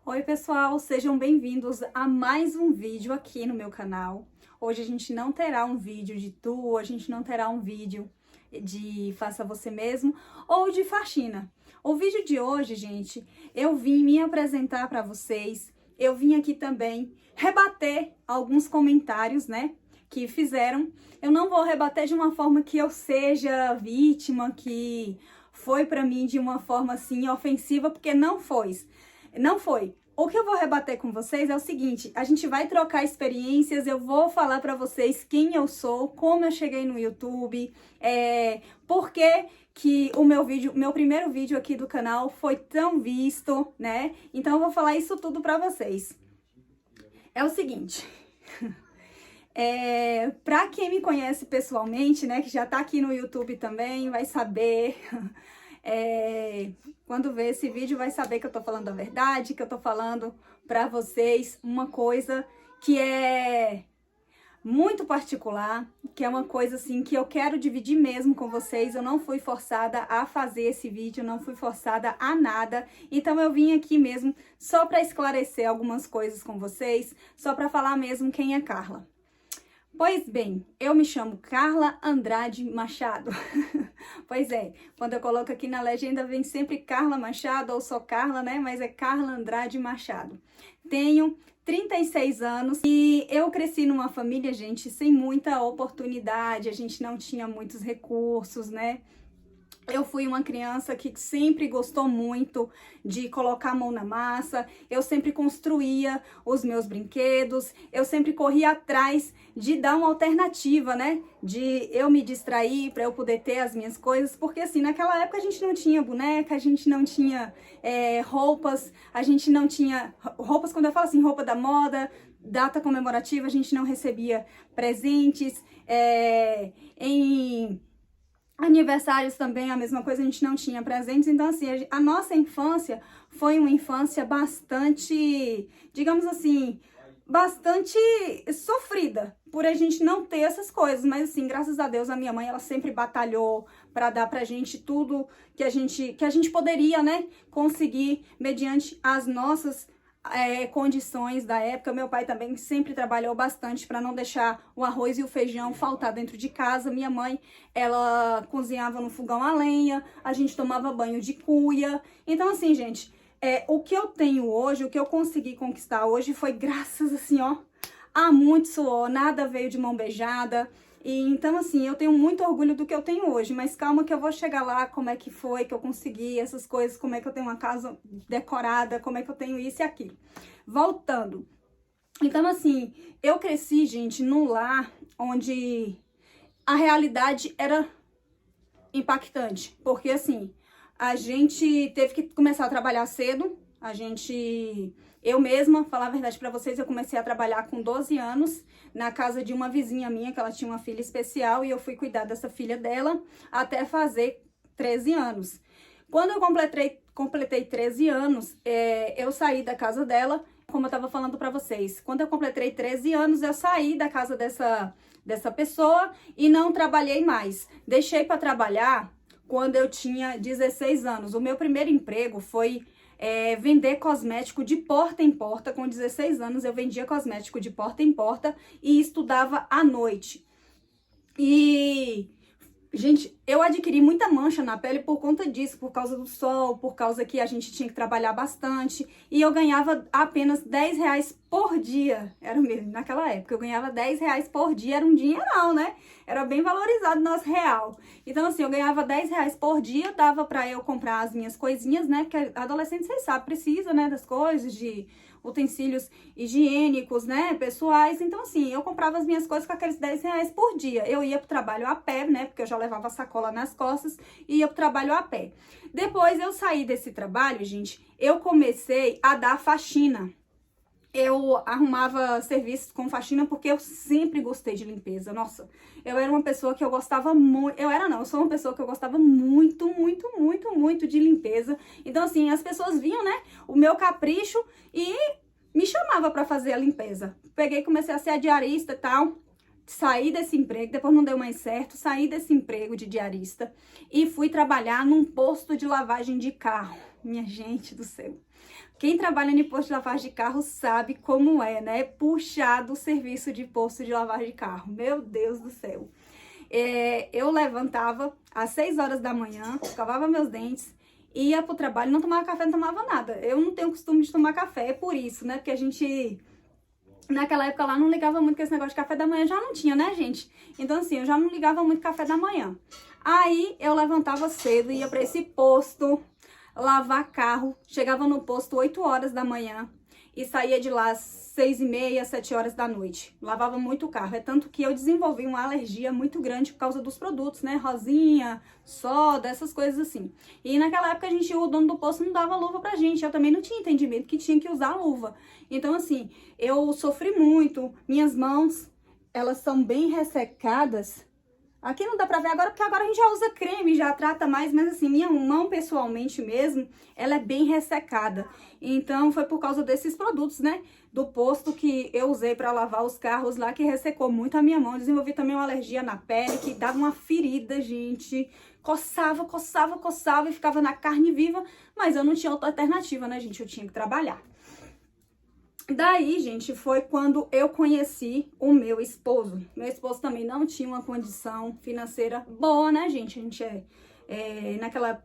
Oi pessoal, sejam bem-vindos a mais um vídeo aqui no meu canal. Hoje a gente não terá um vídeo de tour, a gente não terá um vídeo de faça você mesmo ou de faxina. O vídeo de hoje, gente, eu vim me apresentar para vocês, eu vim aqui também rebater alguns comentários, né, que fizeram. Eu não vou rebater de uma forma que eu seja vítima, que foi para mim de uma forma assim ofensiva, porque não foi. Não foi. O que eu vou rebater com vocês é o seguinte, a gente vai trocar experiências, eu vou falar pra vocês quem eu sou, como eu cheguei no YouTube, por que o meu primeiro vídeo aqui do canal foi tão visto, né? Então eu vou falar isso tudo pra vocês. É o seguinte, pra quem me conhece pessoalmente, né, que já tá aqui no YouTube também, vai saber... quando ver esse vídeo vai saber que eu tô falando a verdade, que eu tô falando pra vocês uma coisa que é muito particular, que é uma coisa assim que eu quero dividir mesmo com vocês. Eu não fui forçada a fazer esse vídeo, não fui forçada a nada, então eu vim aqui mesmo só pra esclarecer algumas coisas com vocês, só pra falar mesmo quem é Carla. Pois bem, eu me chamo Carla Andrade Machado. Pois é, quando eu coloco aqui na legenda vem sempre Carla Machado ou só Carla, né? Mas é Carla Andrade Machado. Tenho 36 anos e eu cresci numa família, gente, sem muita oportunidade, a gente não tinha muitos recursos, né? Eu fui uma criança que sempre gostou muito de colocar a mão na massa, eu sempre construía os meus brinquedos, eu sempre corria atrás de dar uma alternativa, né? De eu me distrair para eu poder ter as minhas coisas, porque assim, naquela época a gente não tinha boneca, a gente não tinha roupas, a gente não tinha roupas, quando eu falo assim, roupa da moda, data comemorativa, a gente não recebia presentes, em aniversários também, a mesma coisa, a gente não tinha presentes. Então, assim, a nossa infância foi uma infância bastante, digamos assim, bastante sofrida, por a gente não ter essas coisas. Mas, assim, graças a Deus, a minha mãe, ela sempre batalhou para dar pra gente tudo que a gente poderia, né, conseguir mediante as nossas condições da época. Meu pai também sempre trabalhou bastante para não deixar o arroz e o feijão faltar dentro de casa. Minha mãe, ela cozinhava no fogão a lenha, a gente tomava banho de cuia. Então, assim, gente, o que eu tenho hoje, o que eu consegui conquistar hoje foi graças, assim, ó, a muito suor, nada veio de mão beijada. E então, assim, eu tenho muito orgulho do que eu tenho hoje, mas calma que eu vou chegar lá, como é que foi que eu consegui essas coisas, como é que eu tenho uma casa decorada, como é que eu tenho isso e aquilo. Voltando. Então, assim, eu cresci, gente, num lar onde a realidade era impactante, porque, assim, a gente teve que começar a trabalhar cedo, eu mesma, falar a verdade pra vocês, eu comecei a trabalhar com 12 anos na casa de uma vizinha minha, que ela tinha uma filha especial, e eu fui cuidar dessa filha dela até fazer 13 anos. Quando eu completei 13 anos, eu saí da casa dela, como eu tava falando pra vocês. Quando eu completei 13 anos, eu saí da casa dessa pessoa e não trabalhei mais. Deixei pra trabalhar quando eu tinha 16 anos. O meu primeiro emprego foi vender cosmético de porta em porta. Com 16 anos eu vendia cosmético de porta em porta e estudava à noite. E, gente, eu adquiri muita mancha na pele por conta disso, por causa do sol, por causa que a gente tinha que trabalhar bastante. E eu ganhava apenas 10 reais por dia, era mesmo, naquela época, eu ganhava 10 reais por dia, era um dinheirão, né? Era bem valorizado nosso real. Então, assim, eu ganhava 10 reais por dia, dava pra eu comprar as minhas coisinhas, né? Porque adolescente, vocês sabem, precisa, né, das coisas, de utensílios higiênicos, né, pessoais. Então, assim, eu comprava as minhas coisas com aqueles 10 reais por dia. Eu ia pro trabalho a pé, né, porque eu já levava a sacola nas costas e ia pro trabalho a pé. Depois eu saí desse trabalho, gente, eu comecei a dar faxina. Eu arrumava serviços com faxina porque eu sempre gostei de limpeza. Nossa, eu era uma pessoa que eu gostava muito... eu sou uma pessoa que eu gostava muito, muito, muito, muito de limpeza. Então, assim, as pessoas viam, né, o meu capricho e me chamava pra fazer a limpeza. Peguei, comecei a ser a diarista e tal. Saí desse emprego, depois não deu mais certo, saí desse emprego de diarista e fui trabalhar num posto de lavagem de carro. Minha gente do céu. Quem trabalha em posto de lavagem de carro sabe como é, né? Puxado o serviço de posto de lavagem de carro. Meu Deus do céu. Eu levantava às 6 horas da manhã, escovava meus dentes, ia pro trabalho, não tomava café, não tomava nada. Eu não tenho costume de tomar café, é por isso, né? Porque a gente... Naquela época lá não ligava muito com esse negócio de café da manhã, já não tinha, né, gente? Então, assim, eu já não ligava muito café da manhã. Aí, eu levantava cedo, ia pra esse posto, lavar carro. Chegava no posto 8 horas da manhã e saía de lá às 6h30, 7 horas da noite. Lavava muito o carro. É tanto que eu desenvolvi uma alergia muito grande por causa dos produtos, né? Rosinha, soda, essas coisas assim. E naquela época o dono do posto não dava luva pra gente. Eu também não tinha entendimento que tinha que usar luva. Então, assim, eu sofri muito. Minhas mãos, elas são bem ressecadas. Aqui não dá pra ver agora, porque agora a gente já usa creme, já trata mais, mas assim, minha mão pessoalmente mesmo, ela é bem ressecada. Então, foi por causa desses produtos, né, do posto que eu usei pra lavar os carros lá, que ressecou muito a minha mão. Desenvolvi também uma alergia na pele, que dava uma ferida, gente. Coçava, coçava, coçava e ficava na carne viva, mas eu não tinha outra alternativa, né, gente? Eu tinha que trabalhar. Daí, gente, foi quando eu conheci o meu esposo. Meu esposo também não tinha uma condição financeira boa, né, gente? A gente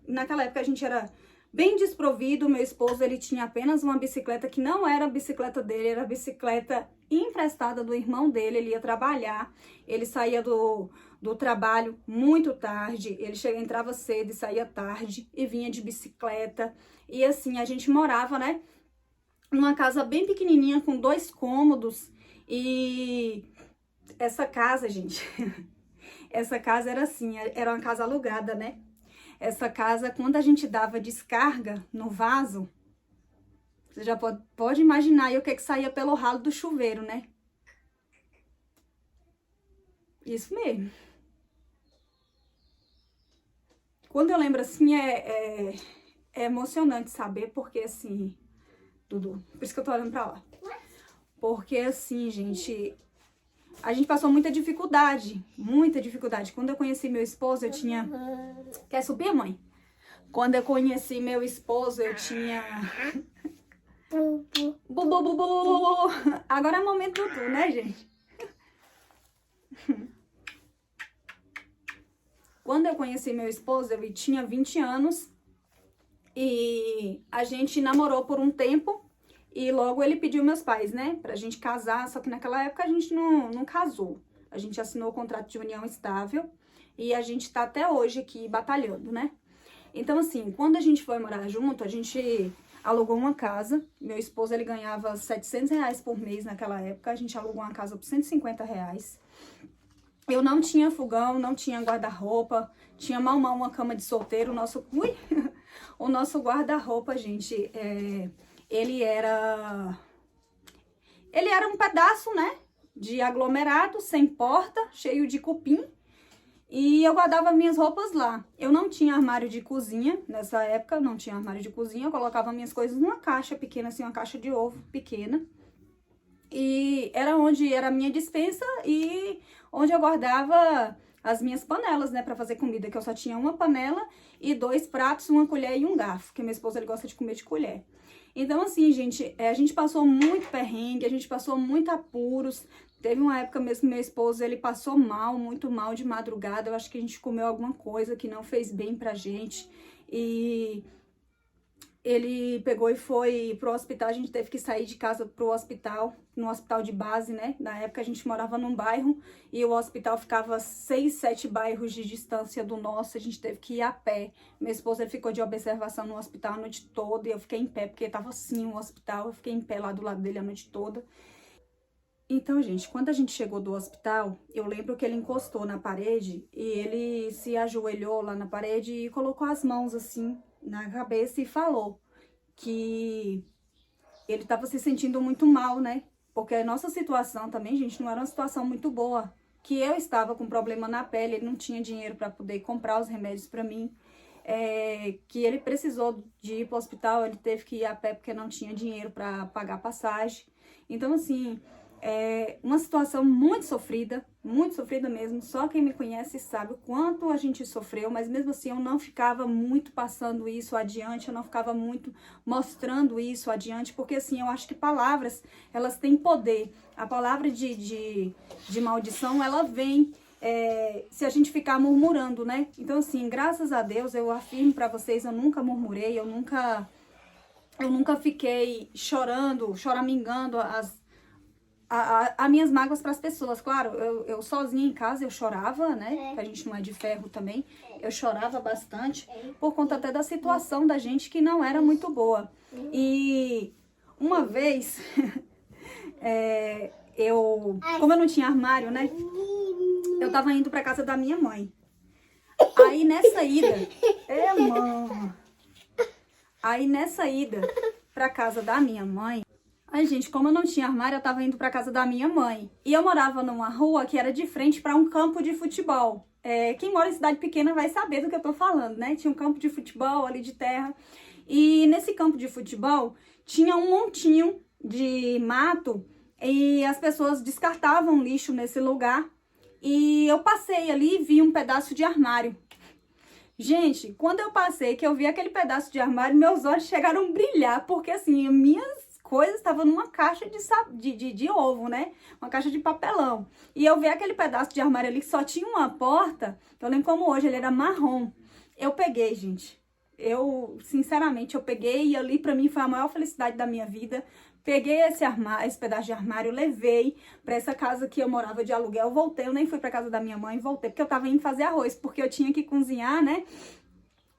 naquela época a gente era bem desprovido. Meu esposo, ele tinha apenas uma bicicleta que não era a bicicleta dele, era a bicicleta emprestada do irmão dele. Ele ia trabalhar, ele saía do trabalho muito tarde, ele entrava cedo e saía tarde e vinha de bicicleta. E assim, a gente morava, né, numa casa bem pequenininha, com 2 cômodos. E essa casa, gente, essa casa era assim, era uma casa alugada, né? Essa casa, quando a gente dava descarga no vaso, você já pode imaginar aí o que saía pelo ralo do chuveiro, né? Isso mesmo. Quando eu lembro assim, é emocionante saber, porque assim... Dudu, por isso que eu tô olhando pra lá. Porque assim, gente, a gente passou muita dificuldade, muita dificuldade. Quando eu conheci meu esposo, eu tinha... Quer subir, mãe? Quando eu conheci meu esposo, eu tinha... Bubu, bubu. Agora é o momento do Dudu, né, gente? Quando eu conheci meu esposo, eu tinha 20 anos. E a gente namorou por um tempo e logo ele pediu meus pais, né, pra gente casar. Só que naquela época a gente não casou. A gente assinou o contrato de união estável e a gente tá até hoje aqui batalhando, né? Então, assim, quando a gente foi morar junto, a gente alugou uma casa. Meu esposo, ele ganhava R$700 por mês naquela época. A gente alugou uma casa por R$150. Eu não tinha fogão, não tinha guarda-roupa, tinha mal uma cama de solteiro. O nosso guarda-roupa, gente, ele era um pedaço, né, de aglomerado, sem porta, cheio de cupim. E eu guardava minhas roupas lá. Eu não tinha armário de cozinha, nessa época, não tinha armário de cozinha. Eu colocava minhas coisas numa caixa pequena, assim, uma caixa de ovo pequena. E era onde era a minha despensa e onde eu guardava as minhas panelas, né, pra fazer comida, que eu só tinha uma panela e 2 pratos, uma colher e um garfo, que meu esposo, ele gosta de comer de colher. Então, assim, gente, a gente passou muito perrengue, a gente passou muito apuros. Teve uma época mesmo que meu esposo, ele passou mal, muito mal de madrugada. Eu acho que a gente comeu alguma coisa que não fez bem pra gente. E ele pegou e foi pro hospital. A gente teve que sair de casa pro hospital, no hospital de base, né? Na época a gente morava num bairro e o hospital ficava 6, 7 bairros de distância do nosso. A gente teve que ir a pé. Meu esposo, ele ficou de observação no hospital a noite toda e eu fiquei em pé, porque tava assim o hospital. Eu fiquei em pé lá do lado dele a noite toda. Então, gente, quando a gente chegou do hospital, eu lembro que ele encostou na parede e ele se ajoelhou lá na parede e colocou as mãos assim na cabeça e falou que ele estava se sentindo muito mal, né? Porque a nossa situação também, gente, não era uma situação muito boa. Que eu estava com problema na pele, ele não tinha dinheiro para poder comprar os remédios para mim. Que ele precisou de ir para o hospital, ele teve que ir a pé porque não tinha dinheiro para pagar passagem. Então, assim, uma situação muito sofrida mesmo. Só quem me conhece sabe o quanto a gente sofreu, mas mesmo assim eu não ficava muito passando isso adiante, eu não ficava muito mostrando isso adiante, porque assim, eu acho que palavras, elas têm poder. A palavra de maldição, ela vem se a gente ficar murmurando, né? Então assim, graças a Deus, eu afirmo pra vocês, eu nunca murmurei, eu nunca fiquei chorando, choramingando as minhas mágoas para as pessoas. Claro, eu sozinha em casa eu chorava, né? Que a gente não é de ferro também. Eu chorava bastante por conta até da situação da gente que não era muito boa. E uma vez, como eu não tinha armário, né? Eu tava indo para casa da minha mãe. Aí nessa ida para casa da minha mãe, ai, gente, como eu não tinha armário, eu tava indo pra casa da minha mãe. E eu morava numa rua que era de frente pra um campo de futebol. Quem mora em cidade pequena vai saber do que eu tô falando, né? Tinha um campo de futebol ali de terra. E nesse campo de futebol tinha um montinho de mato e as pessoas descartavam lixo nesse lugar. E eu passei ali e vi um pedaço de armário. Gente, quando eu passei, que eu vi aquele pedaço de armário, meus olhos chegaram a brilhar, porque assim, minhas coisas estavam numa caixa de ovo, né? Uma caixa de papelão. E eu vi aquele pedaço de armário ali que só tinha uma porta, eu lembro como hoje, ele era marrom. Eu peguei, gente. Sinceramente, eu peguei e ali pra mim foi a maior felicidade da minha vida. Peguei esse pedaço de armário, levei pra essa casa que eu morava de aluguel, voltei, eu nem fui pra casa da minha mãe, voltei, porque eu tava indo fazer arroz, porque eu tinha que cozinhar, né,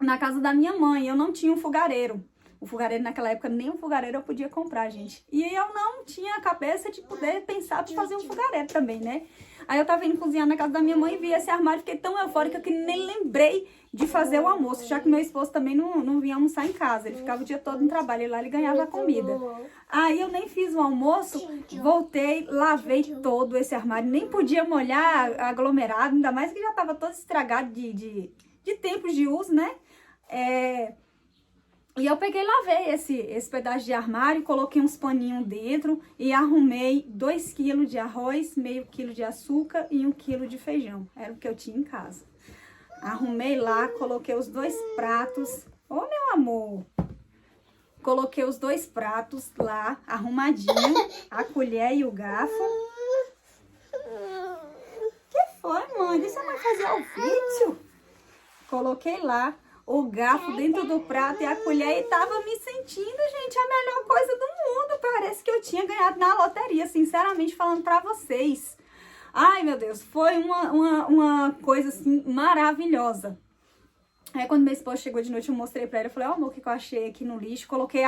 na casa da minha mãe, eu não tinha um fogareiro. O fogareiro naquela época, nem um fogareiro eu podia comprar, gente. E eu não tinha a cabeça de poder pensar em fazer um fogareiro também, né? Aí eu tava indo cozinhar na casa da minha mãe e vi esse armário, fiquei tão eufórica que nem lembrei de fazer o almoço, já que meu esposo também não vinha almoçar em casa, ele ficava o dia todo no trabalho e lá ele ganhava a comida. Aí eu nem fiz o almoço, voltei, lavei todo esse armário, nem podia molhar aglomerado, ainda mais que já tava todo estragado de tempos de uso, né? E eu peguei e lavei esse pedaço de armário, coloquei uns paninhos dentro e arrumei 2 kg de arroz, meio quilo de açúcar e 1 quilo de feijão. Era o que eu tinha em casa. Arrumei lá, coloquei os 2 pratos. Ô, meu amor! Coloquei os 2 pratos lá, arrumadinho, a colher e o garfo. Que foi, mãe? Deixa a mãe fazer o vídeo. Coloquei lá o garfo dentro do prato e a colher e tava me sentindo, gente, a melhor coisa do mundo. Parece que eu tinha ganhado na loteria, sinceramente falando pra vocês. Ai, meu Deus, foi uma coisa, assim, maravilhosa. Aí, quando meu esposo chegou de noite, eu mostrei pra ele, eu falei, ó, amor, o que eu achei aqui no lixo? Coloquei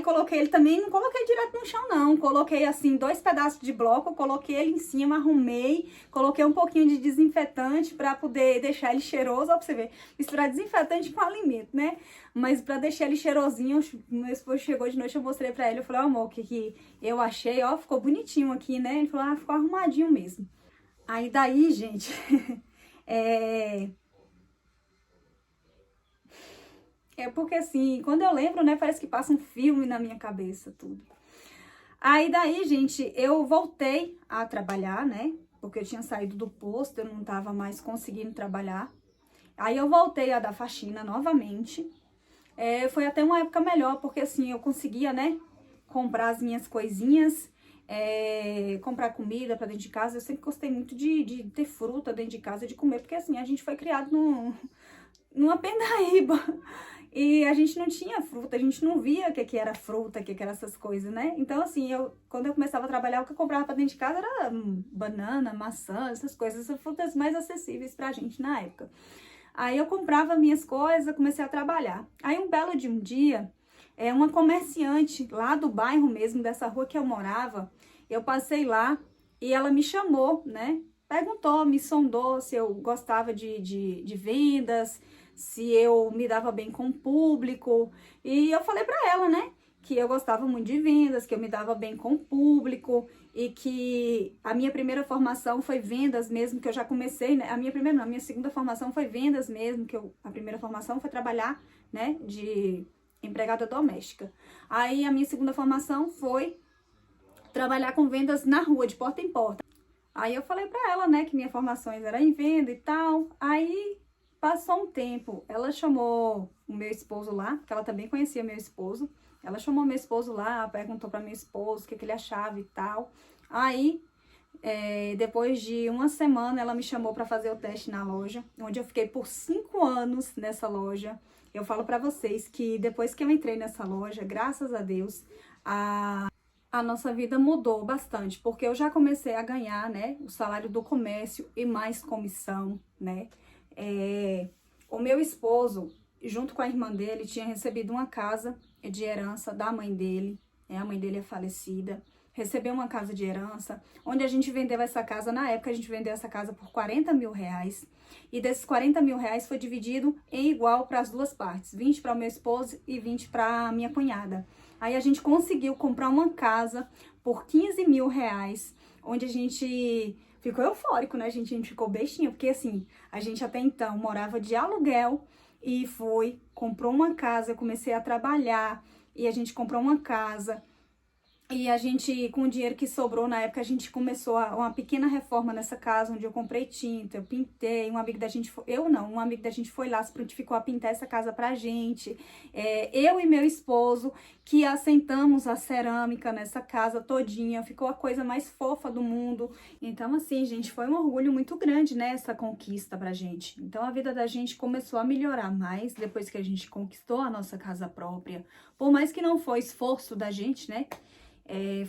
coloquei ele também, não coloquei direto no chão, não. Coloquei, assim, 2 pedaços de bloco, coloquei ele em cima, arrumei, coloquei um pouquinho de desinfetante pra poder deixar ele cheiroso, ó, pra você ver. Misturar desinfetante com alimento, né? Mas pra deixar ele cheirosinho, meu esposo chegou de noite, eu mostrei pra ele, eu falei, ó, amor, o que eu achei, ó, ficou bonitinho aqui, né? Ele falou, ficou arrumadinho mesmo. Aí, daí, gente, porque assim, quando eu lembro, né, parece que passa um filme na minha cabeça, tudo. Aí daí, gente, eu voltei a trabalhar, né, porque eu tinha saído do posto, eu não tava mais conseguindo trabalhar. Aí eu voltei a dar faxina novamente. Foi até uma época melhor, porque assim, eu conseguia, né, comprar as minhas coisinhas, comprar comida pra dentro de casa. Eu sempre gostei muito de ter fruta dentro de casa, de comer, porque assim, a gente foi criado numa pendaíba. E a gente não tinha fruta, a gente não via o que era fruta, o que era essas coisas, né? Então, assim, quando eu começava a trabalhar, o que eu comprava pra dentro de casa era banana, maçã, essas coisas, essas frutas mais acessíveis pra gente na época. Aí eu comprava minhas coisas, comecei a trabalhar. Aí um belo de um dia, uma comerciante lá do bairro mesmo, dessa rua que eu morava, eu passei lá e ela me chamou, né? Perguntou, me sondou se eu gostava de vendas, se eu me dava bem com o público. E eu falei pra ela, né, que eu gostava muito de vendas, que eu me dava bem com o público e que a minha primeira formação foi vendas mesmo, que eu já comecei, né, a minha segunda formação foi vendas mesmo, a primeira formação foi trabalhar, né, de empregada doméstica. Aí a minha segunda formação foi trabalhar com vendas na rua, de porta em porta. Aí eu falei pra ela, né, que minha formação era em venda e tal. Aí passou um tempo, ela chamou o meu esposo lá, porque ela também conhecia meu esposo. Ela chamou meu esposo lá, perguntou pra meu esposo o que ele achava e tal. Aí, depois de uma semana, ela me chamou pra fazer o teste na loja, onde eu fiquei por 5 anos nessa loja. Eu falo pra vocês que depois que eu entrei nessa loja, graças a Deus, a nossa vida mudou bastante, porque eu já comecei a ganhar, né, o salário do comércio e mais comissão, né. O meu esposo, junto com a irmã dele, tinha recebido uma casa de herança da mãe dele, né, a mãe dele é falecida, recebeu uma casa de herança, onde a gente vendeu essa casa, na época a gente vendeu essa casa por 40 mil reais, e desses 40 mil reais foi dividido em igual para as duas partes, 20 para o meu esposo e 20 para a minha cunhada. Aí a gente conseguiu comprar uma casa por 15 mil reais, onde a gente ficou eufórico, né, gente? A gente ficou bestinha, porque assim, a gente até então morava de aluguel e comprou uma casa, eu comecei a trabalhar e a gente comprou uma casa. E a gente, com o dinheiro que sobrou na época, a gente começou uma pequena reforma nessa casa, onde eu comprei tinta, eu pintei, um amigo da gente, um amigo da gente foi lá, se prontificou a pintar essa casa pra gente. Eu e meu esposo, que assentamos a cerâmica nessa casa todinha, ficou a coisa mais fofa do mundo. Então, assim, gente, foi um orgulho muito grande, né, essa conquista pra gente. Então, a vida da gente começou a melhorar mais depois que a gente conquistou a nossa casa própria. Por mais que não foi esforço da gente, né?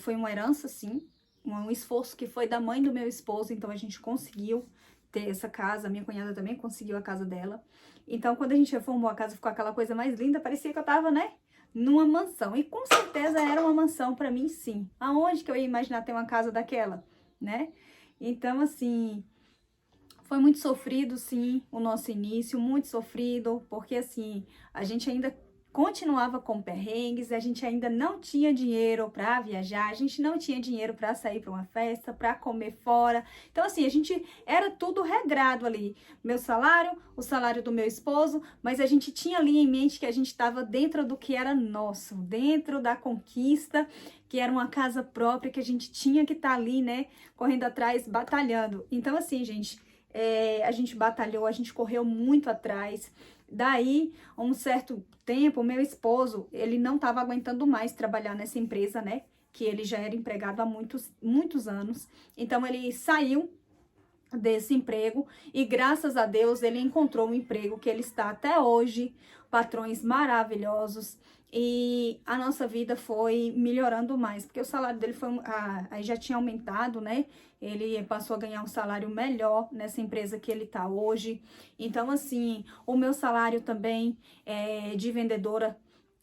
Foi uma herança, sim, um esforço que foi da mãe do meu esposo, então a gente conseguiu ter essa casa, minha cunhada também conseguiu a casa dela. Então, quando a gente reformou a casa, ficou aquela coisa mais linda, parecia que eu tava, né, numa mansão. E com certeza era uma mansão pra mim, sim. Aonde que eu ia imaginar ter uma casa daquela, né? Então, assim, foi muito sofrido, sim, o nosso início, muito sofrido, porque, assim, a gente ainda continuava com perrengues, a gente ainda não tinha dinheiro para viajar, a gente não tinha dinheiro para sair para uma festa, para comer fora. Então, assim, a gente era tudo regrado ali. Meu salário, o salário do meu esposo, mas a gente tinha ali em mente que a gente estava dentro do que era nosso, dentro da conquista, que era uma casa própria, que a gente tinha que estar ali, né, correndo atrás, batalhando. Então, assim, gente, a gente batalhou, a gente correu muito atrás. Daí, um certo tempo, meu esposo, ele não estava aguentando mais trabalhar nessa empresa, né? Que ele já era empregado há muitos anos. Então, ele saiu desse emprego e, graças a Deus, ele encontrou um emprego que ele está até hoje, patrões maravilhosos. E a nossa vida foi melhorando mais, porque o salário dele aí já tinha aumentado, né? Ele passou a ganhar um salário melhor nessa empresa que ele tá hoje. Então, assim, o meu salário também de vendedora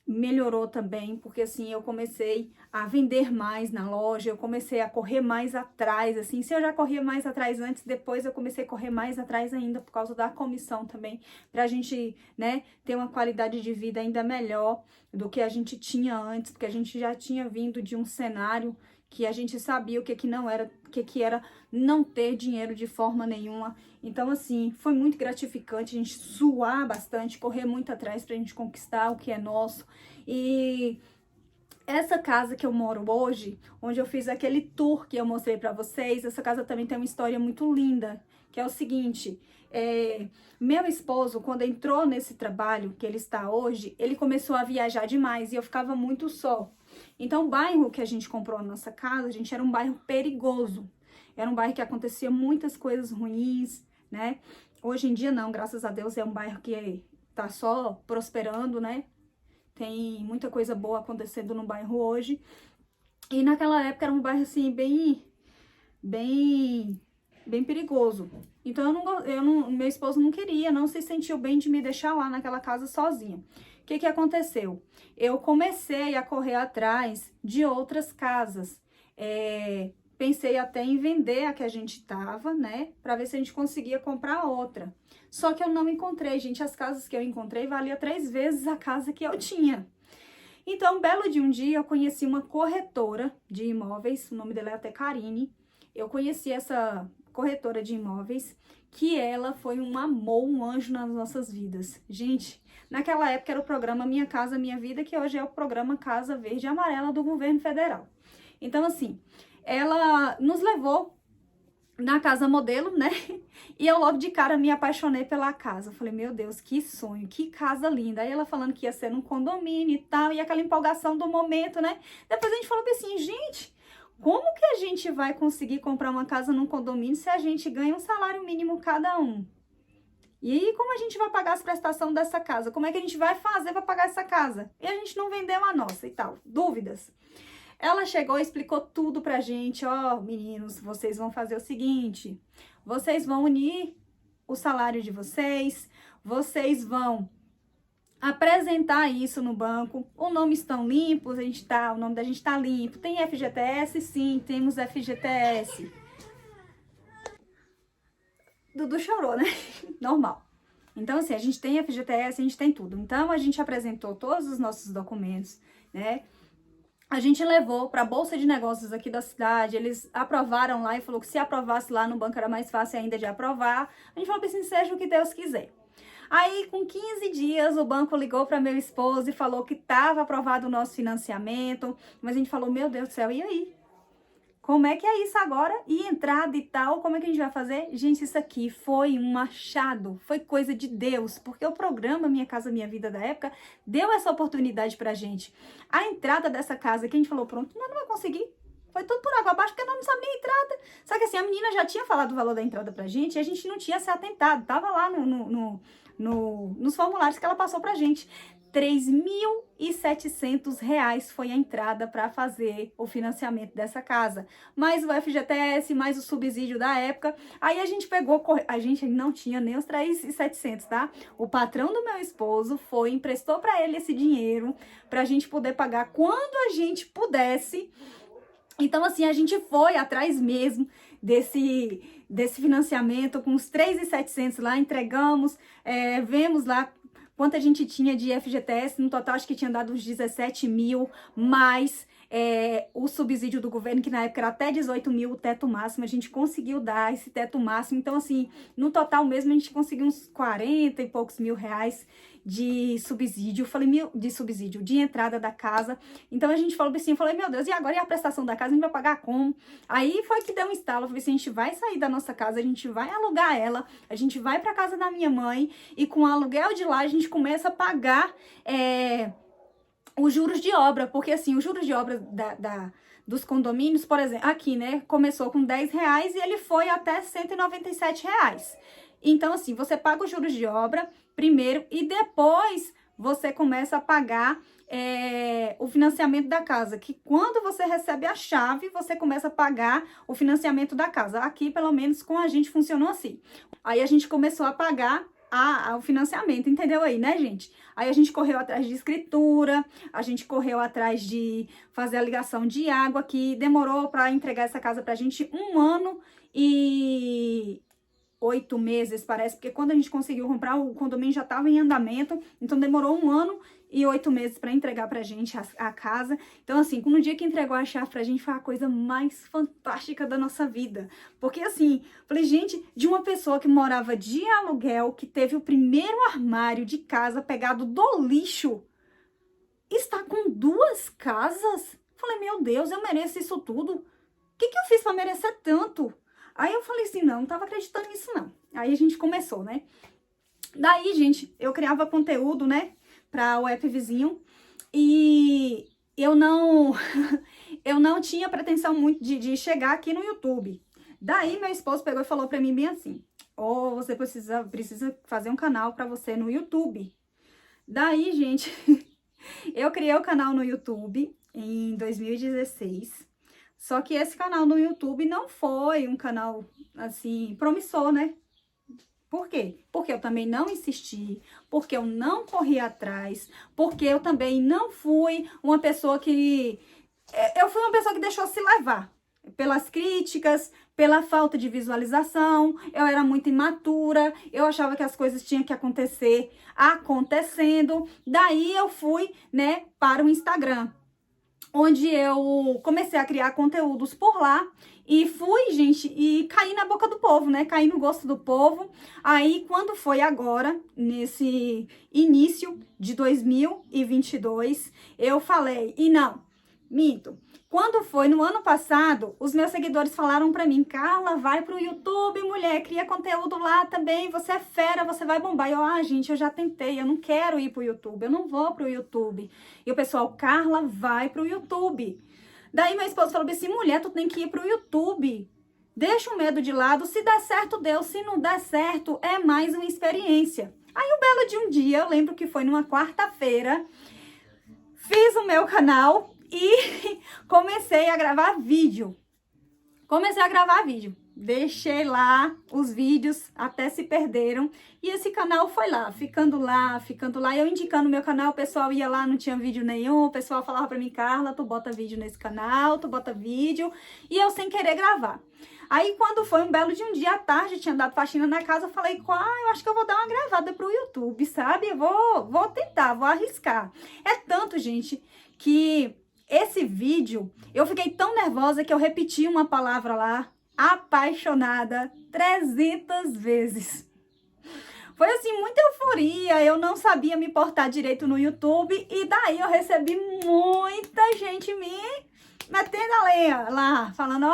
melhorou também, porque assim, eu comecei a vender mais na loja, eu comecei a correr mais atrás, assim, se eu já corria mais atrás antes, depois eu comecei a correr mais atrás ainda, por causa da comissão também, pra gente, né, ter uma qualidade de vida ainda melhor do que a gente tinha antes, porque a gente já tinha vindo de um cenário que a gente sabia o que não era, o que era não ter dinheiro de forma nenhuma. Então, assim, foi muito gratificante a gente suar bastante, correr muito atrás pra gente conquistar o que é nosso. E essa casa que eu moro hoje, onde eu fiz aquele tour que eu mostrei pra vocês, essa casa também tem uma história muito linda, que é o seguinte: meu esposo, quando entrou nesse trabalho que ele está hoje, ele começou a viajar demais e eu ficava muito só. Então, o bairro que a gente comprou a nossa casa, gente, era um bairro perigoso. Era um bairro que acontecia muitas coisas ruins, né? Hoje em dia não, graças a Deus, é um bairro que tá só prosperando, né? Tem muita coisa boa acontecendo no bairro hoje. E naquela época era um bairro, assim, bem perigoso. Então, meu esposo não queria, não se sentiu bem de me deixar lá naquela casa sozinha. O que aconteceu? Eu comecei a correr atrás de outras casas. Pensei até em vender a que a gente tava, né? Pra ver se a gente conseguia comprar outra. Só que eu não encontrei, gente. As casas que eu encontrei valia 3 vezes a casa que eu tinha. Então, um belo de um dia, eu conheci uma corretora de imóveis. O nome dela é até Karine. Eu conheci essa corretora de imóveis, que ela foi um amor, um anjo nas nossas vidas. Gente, naquela época era o programa Minha Casa Minha Vida, que hoje é o programa Casa Verde e Amarela do governo federal. Então, assim, ela nos levou na casa modelo, né? E eu logo de cara me apaixonei pela casa. Eu falei, meu Deus, que sonho, que casa linda. Aí ela falando que ia ser num condomínio e tal, e aquela empolgação do momento, né? Depois a gente falou assim, gente, como que a gente vai conseguir comprar uma casa num condomínio se a gente ganha um salário mínimo cada um? E aí, como a gente vai pagar as prestações dessa casa? Como é que a gente vai fazer para pagar essa casa? E a gente não vendeu a nossa e tal. Dúvidas? Ela chegou e explicou tudo pra gente. Ó, meninos, vocês vão fazer o seguinte. Vocês vão unir o salário de vocês. Vocês vão apresentar isso no banco. Os nomes estão limpos, o nome da gente tá limpo. Tem FGTS? Sim, temos FGTS. Dudu chorou, né? Normal. Então, assim, a gente tem FGTS, a gente tem tudo. Então, a gente apresentou todos os nossos documentos, né? A gente levou para a Bolsa de Negócios aqui da cidade, eles aprovaram lá e falou que se aprovasse lá no banco era mais fácil ainda de aprovar. A gente falou assim, seja o que Deus quiser. Aí, com 15 dias, o banco ligou para meu esposo e falou que estava aprovado o nosso financiamento. Mas a gente falou, meu Deus do céu, e aí? Como é que é isso agora? E entrada e tal, como é que a gente vai fazer? Gente, isso aqui foi um achado, foi coisa de Deus, porque o programa Minha Casa Minha Vida da época deu essa oportunidade pra gente. A entrada dessa casa que a gente falou, pronto, nós não vamos conseguir. Foi tudo por água abaixo, porque nós não sabíamos a entrada. Só que assim, a menina já tinha falado o valor da entrada pra gente e a gente não tinha se atentado. Tava lá nos formulários que ela passou pra gente. R$ 3.700 foi a entrada para fazer o financiamento dessa casa. Mais o FGTS, mais o subsídio da época. Aí a gente pegou, a gente não tinha nem os 3.700, tá? O patrão do meu esposo emprestou para ele esse dinheiro para a gente poder pagar quando a gente pudesse. Então, assim, a gente foi atrás mesmo desse financiamento com os 3.700 lá, entregamos, vemos lá quanto a gente tinha de FGTS, no total acho que tinha dado uns 17 mil, mais o subsídio do governo, que na época era até 18 mil, o teto máximo, a gente conseguiu dar esse teto máximo. Então, assim, no total mesmo a gente conseguiu uns 40 e poucos mil reais de subsídio, de entrada da casa. Então a gente falou assim, eu falei, meu Deus, e agora e a prestação da casa, a gente vai pagar como? Aí foi que deu um estalo, eu falei assim, a gente vai sair da nossa casa, a gente vai alugar ela, a gente vai pra casa da minha mãe, e com o aluguel de lá a gente começa a pagar os juros de obra, porque assim, os juros de obra dos condomínios, por exemplo, aqui, né, começou com R$10 e ele foi até R$197. Então, assim, você paga os juros de obra primeiro e depois você começa a pagar o financiamento da casa, que quando você recebe a chave, você começa a pagar o financiamento da casa. Aqui, pelo menos, com a gente funcionou assim. Aí a gente começou a pagar o financiamento, entendeu aí, né, gente? Aí a gente correu atrás de escritura, a gente correu atrás de fazer a ligação de água, que demorou para entregar essa casa pra gente 1 ano e 8 meses, parece, porque quando a gente conseguiu comprar, o condomínio já estava em andamento, então demorou 1 ano e 8 meses para entregar pra gente a casa. Então, assim, no dia que entregou a chave pra gente, foi a coisa mais fantástica da nossa vida. Porque, assim, falei, gente, de uma pessoa que morava de aluguel, que teve o primeiro armário de casa pegado do lixo, está com 2 casas? Falei, meu Deus, eu mereço isso tudo? O que eu fiz para merecer tanto? Aí eu falei assim, não tava acreditando nisso, não. Aí a gente começou, né? Daí, gente, eu criava conteúdo, né, para o app vizinho, e eu não tinha pretensão muito de chegar aqui no YouTube. Daí, meu esposo pegou e falou para mim bem assim, você precisa fazer um canal para você no YouTube. Daí, gente, eu criei o canal no YouTube em 2016, só que esse canal no YouTube não foi um canal, assim, promissor, né? Por quê? Porque eu também não insisti, porque eu não corri atrás, porque eu também não fui uma pessoa que... Eu fui uma pessoa que deixou se levar pelas críticas, pela falta de visualização, eu era muito imatura, eu achava que as coisas tinham que acontecer acontecendo. Daí eu fui, né, para o Instagram, onde eu comecei a criar conteúdos por lá e fui, gente, e caí na boca do povo, né? Caí no gosto do povo. Aí, quando foi agora, nesse início de 2022, eu falei, e não, minto, Quando foi no ano passado, os meus seguidores falaram pra mim, Carla, vai pro YouTube, mulher, cria conteúdo lá também, você é fera, você vai bombar. E eu, gente, eu já tentei, eu não quero ir pro YouTube, eu não vou pro YouTube. E o pessoal, Carla, vai pro YouTube. Daí meu esposo falou assim, mulher, tu tem que ir pro YouTube. Deixa o medo de lado, se der certo, deu, se não der certo, é mais uma experiência. Aí um belo de um dia, eu lembro que foi numa quarta-feira, fiz o meu canal e comecei a gravar vídeo. Deixei lá os vídeos, até se perderam. E esse canal foi lá, ficando lá. Eu indicando o meu canal, o pessoal ia lá, não tinha vídeo nenhum. O pessoal falava pra mim, Carla, tu bota vídeo nesse canal, tu bota vídeo. E eu sem querer gravar. Aí quando foi um belo de um dia à tarde, tinha dado faxina na casa, eu falei, eu acho que eu vou dar uma gravada pro YouTube, sabe? Eu vou tentar, vou arriscar. É tanto, gente, que esse vídeo, eu fiquei tão nervosa que eu repeti uma palavra lá, apaixonada, 300 vezes. Foi assim, muita euforia, eu não sabia me portar direito no YouTube e daí eu recebi muita gente me metendo a lenha lá, falando,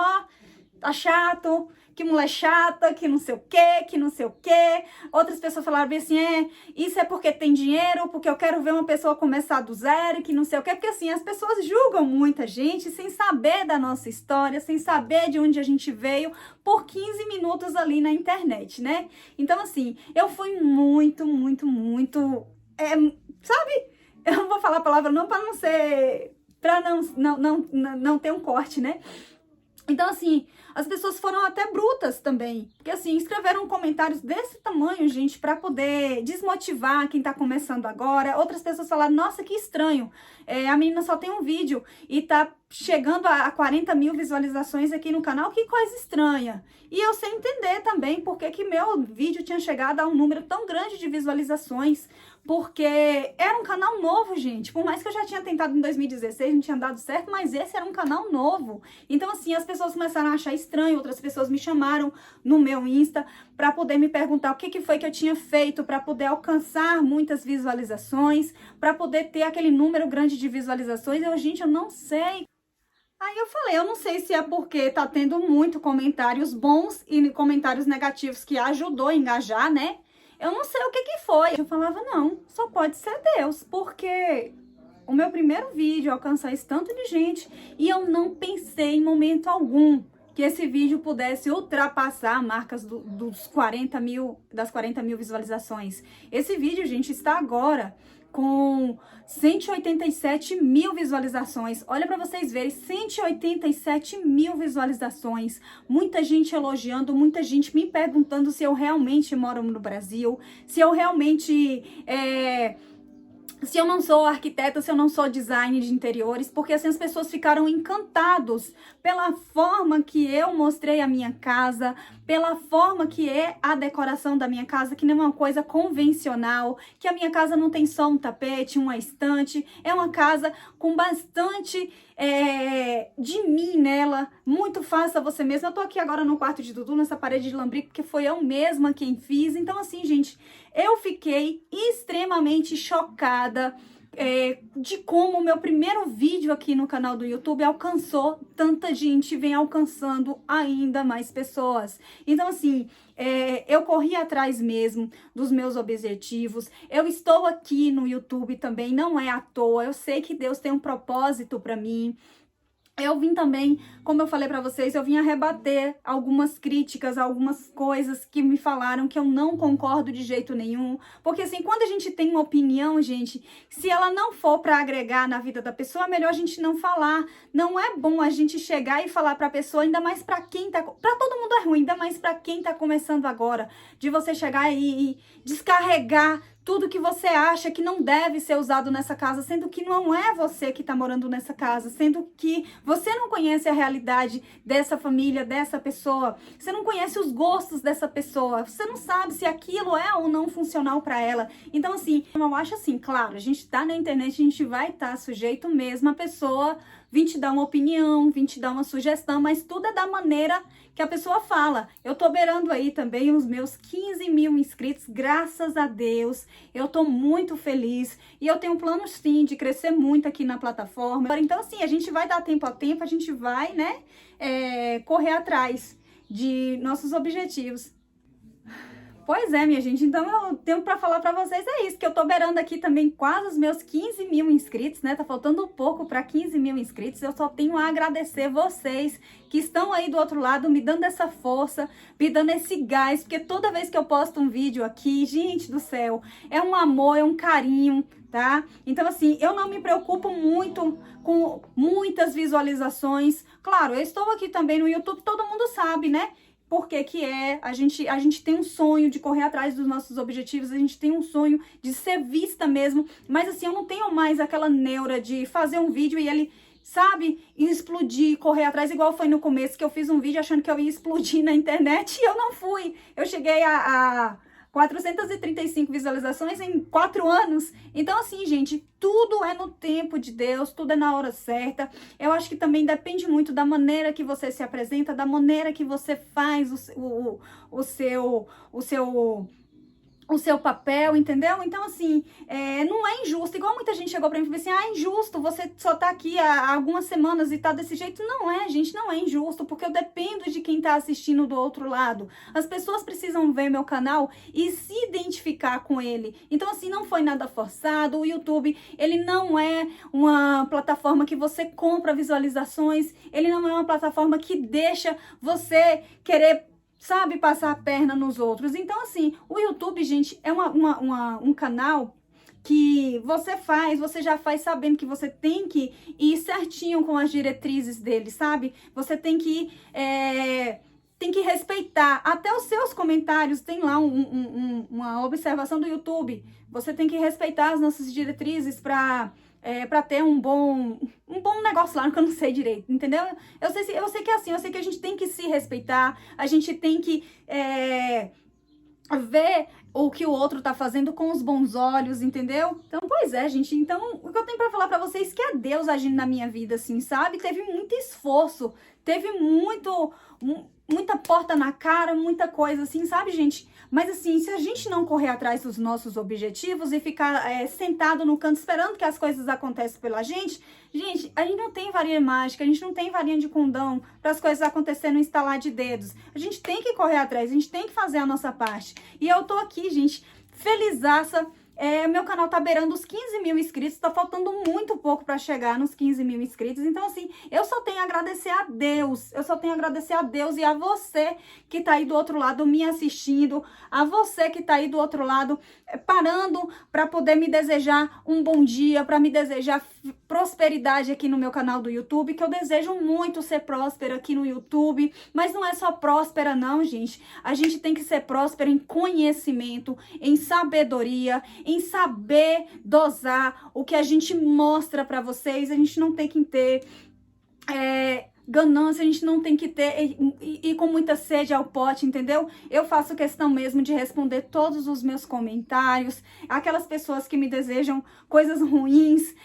tá chato, que mulher chata, que não sei o quê. Outras pessoas falaram bem assim, isso é porque tem dinheiro, porque eu quero ver uma pessoa começar do zero, que não sei o quê. Porque assim, as pessoas julgam muita gente sem saber da nossa história, sem saber de onde a gente veio, por 15 minutos ali na internet, né? Então assim, eu fui muito, sabe? Eu não vou falar a palavra não para não ser, para não ter um corte, né? Então, assim, as pessoas foram até brutas também, porque, assim, escreveram comentários desse tamanho, gente, para poder desmotivar quem tá começando agora. Outras pessoas falaram, nossa, que estranho, a menina só tem um vídeo e tá chegando a 40 mil visualizações aqui no canal, que coisa estranha. E eu sei entender também porque que meu vídeo tinha chegado a um número tão grande de visualizações, porque era um canal novo, gente. Por mais que eu já tinha tentado em 2016, não tinha dado certo, mas esse era um canal novo. Então, assim, as pessoas começaram a achar estranho, outras pessoas me chamaram no meu Insta para poder me perguntar o que foi que eu tinha feito para poder alcançar muitas visualizações, para poder ter aquele número grande de visualizações. Gente, eu não sei. Aí eu falei, eu não sei se é porque tá tendo muito comentários bons e comentários negativos que ajudou a engajar, né? Eu não sei o que foi. Eu falava, não, só pode ser Deus, porque o meu primeiro vídeo alcançou esse tanto de gente e eu não pensei em momento algum que esse vídeo pudesse ultrapassar marcas das 40 mil visualizações. Esse vídeo, gente, está agora com 187 mil visualizações. Olha para vocês verem, 187 mil visualizações. Muita gente elogiando, muita gente me perguntando se eu realmente moro no Brasil, se eu realmente se eu não sou arquiteta, se eu não sou designer de interiores, porque assim as pessoas ficaram encantados pela forma que eu mostrei a minha casa, pela forma que é a decoração da minha casa, que não é uma coisa convencional, que a minha casa não tem só um tapete, uma estante, é uma casa com bastante de mim nela, muito fácil a você mesma. Eu tô aqui agora no quarto de Dudu, nessa parede de lambrico, porque foi eu mesma quem fiz. Então assim, gente, eu fiquei extremamente chocada de como o meu primeiro vídeo aqui no canal do YouTube alcançou tanta gente, vem alcançando ainda mais pessoas. Então assim, eu corri atrás mesmo dos meus objetivos. Eu estou aqui no YouTube também, não é à toa. Eu sei que Deus tem um propósito para mim. Eu vim também, como eu falei pra vocês, eu vim a rebater algumas críticas, algumas coisas que me falaram que eu não concordo de jeito nenhum. Porque assim, quando a gente tem uma opinião, gente, se ela não for pra agregar na vida da pessoa, é melhor a gente não falar. Não é bom a gente chegar e falar pra pessoa, ainda mais pra quem tá... Pra todo mundo é ruim, ainda mais pra quem tá começando agora. De você chegar e descarregar tudo que você acha que não deve ser usado nessa casa, sendo que não é você que está morando nessa casa, sendo que você não conhece a realidade dessa família, dessa pessoa, você não conhece os gostos dessa pessoa, você não sabe se aquilo é ou não funcional para ela. Então, assim, eu acho assim, claro, a gente tá na internet, a gente vai estar sujeito mesmo a pessoa vim te dar uma opinião, vim te dar uma sugestão, mas tudo é da maneira que a pessoa fala. Eu tô beirando aí também os meus 15 mil inscritos, graças a Deus. Eu tô muito feliz e eu tenho um plano sim de crescer muito aqui na plataforma. Então assim, a gente vai dar tempo a tempo, a gente vai, né, correr atrás de nossos objetivos. Pois é, minha gente, então eu tenho pra falar pra vocês é isso, que eu tô beirando aqui também quase os meus 15 mil inscritos, né? Tá faltando um pouco pra 15 mil inscritos. Eu só tenho a agradecer vocês que estão aí do outro lado, me dando essa força, me dando esse gás, porque toda vez que eu posto um vídeo aqui, gente do céu, é um amor, é um carinho, tá? Então assim, eu não me preocupo muito com muitas visualizações. Claro, eu estou aqui também no YouTube, todo mundo sabe, né? Porque a gente tem um sonho de correr atrás dos nossos objetivos, a gente tem um sonho de ser vista mesmo, mas assim, eu não tenho mais aquela neura de fazer um vídeo e ele, sabe, explodir, correr atrás, igual foi no começo, que eu fiz um vídeo achando que eu ia explodir na internet e eu não fui. Eu cheguei a 435 visualizações em 4 anos. Então assim, gente, tudo é no tempo de Deus, tudo é na hora certa. Eu acho que também depende muito da maneira que você se apresenta, da maneira que você faz o seu papel, entendeu? Então, assim, não é injusto. Igual muita gente chegou pra mim e falou assim, é injusto, você só tá aqui há algumas semanas e tá desse jeito. Não é, gente, não é injusto, porque eu dependo de quem tá assistindo do outro lado. As pessoas precisam ver meu canal e se identificar com ele. Então, assim, não foi nada forçado. O YouTube, ele não é uma plataforma que você compra visualizações, ele não é uma plataforma que deixa você querer, sabe, passar a perna nos outros. Então, assim, o YouTube, gente, é um canal que você já faz sabendo que você tem que ir certinho com as diretrizes dele, sabe? Você tem que respeitar até os seus comentários. Tem lá uma observação do YouTube. Você tem que respeitar as nossas diretrizes para ter um bom negócio lá, que eu não sei direito, entendeu? Eu sei que é assim, eu sei que a gente tem que se respeitar, a gente tem que ver o que o outro tá fazendo com os bons olhos, entendeu? Então, pois é, gente, então, o que eu tenho pra falar pra vocês é que é Deus agindo na minha vida, assim, sabe? Teve muito esforço, teve muita porta na cara, muita coisa, assim, sabe, gente? Mas assim, se a gente não correr atrás dos nossos objetivos e ficar sentado no canto esperando que as coisas aconteçam pela gente, a gente não tem varinha mágica, a gente não tem varinha de condão para as coisas acontecerem no estalar de dedos. A gente tem que correr atrás, a gente tem que fazer a nossa parte. E eu tô aqui, gente, felizaça. Meu canal tá beirando os 15 mil inscritos, tá faltando muito pouco para chegar nos 15 mil inscritos. Então, assim, eu só tenho a agradecer a Deus, e a você que tá aí do outro lado me assistindo, a você que tá aí do outro lado parando para poder me desejar um bom dia, para me desejar prosperidade aqui no meu canal do YouTube, que eu desejo muito ser próspera aqui no YouTube, mas não é só próspera não, gente. A gente tem que ser próspera em conhecimento, em sabedoria, em saber dosar o que a gente mostra para vocês. A gente não tem que ter ganância, a gente não tem que ter e com muita sede ao pote, entendeu? Eu faço questão mesmo de responder todos os meus comentários, aquelas pessoas que me desejam coisas ruins,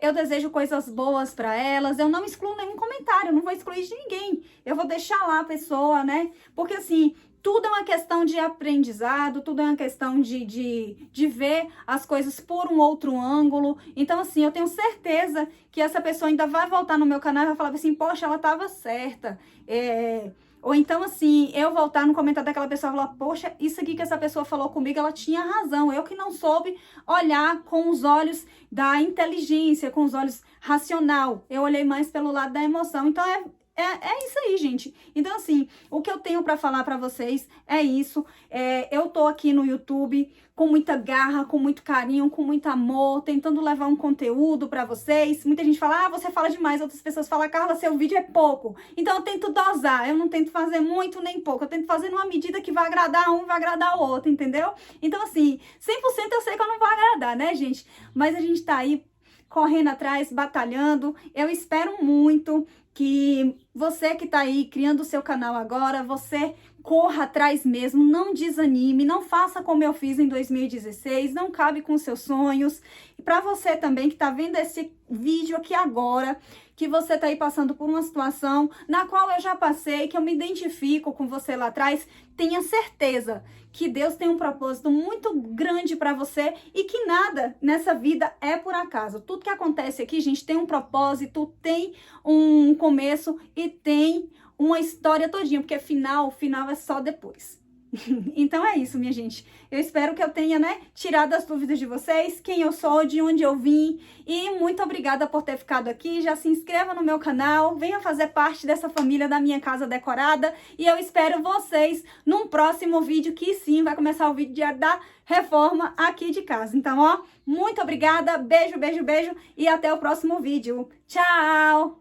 eu desejo coisas boas para elas, eu não excluo nenhum comentário, eu não vou excluir de ninguém, eu vou deixar lá a pessoa, né? Porque assim, tudo é uma questão de aprendizado, tudo é uma questão de ver as coisas por um outro ângulo. Então, assim, eu tenho certeza que essa pessoa ainda vai voltar no meu canal e vai falar assim, poxa, ela tava certa. Ou então, assim, eu voltar no comentário daquela pessoa e falar, poxa, isso aqui que essa pessoa falou comigo, ela tinha razão. Eu que não soube olhar com os olhos da inteligência, com os olhos racional. Eu olhei mais pelo lado da emoção. Então, é isso aí, gente. Então, assim, o que eu tenho pra falar pra vocês é isso. Eu tô aqui no YouTube com muita garra, com muito carinho, com muito amor, tentando levar um conteúdo pra vocês. Muita gente fala, você fala demais. Outras pessoas falam, Carla, seu vídeo é pouco. Então, eu tento dosar. Eu não tento fazer muito nem pouco. Eu tento fazer numa medida que vai agradar um, vai agradar o outro, entendeu? Então, assim, 100% eu sei que eu não vou agradar, né, gente? Mas a gente tá aí correndo atrás, batalhando. Eu espero muito que você que tá aí criando o seu canal agora, você corra atrás mesmo, não desanime, não faça como eu fiz em 2016, não cabe com seus sonhos. E para você também que tá vendo esse vídeo aqui agora, que você tá aí passando por uma situação na qual eu já passei, que eu me identifico com você lá atrás, tenha certeza que Deus tem um propósito muito grande para você e que nada nessa vida é por acaso. Tudo que acontece aqui, gente, tem um propósito, tem um começo e tem uma história todinha, porque final é só depois. Então é isso, minha gente. Eu espero que eu tenha, tirado as dúvidas de vocês, quem eu sou, de onde eu vim. E muito obrigada por ter ficado aqui. Já se inscreva no meu canal, venha fazer parte dessa família da Minha Casa Decorada. E eu espero vocês num próximo vídeo, que sim, vai começar o vídeo da reforma aqui de casa. Então, ó, muito obrigada, beijo, beijo, beijo e até o próximo vídeo. Tchau!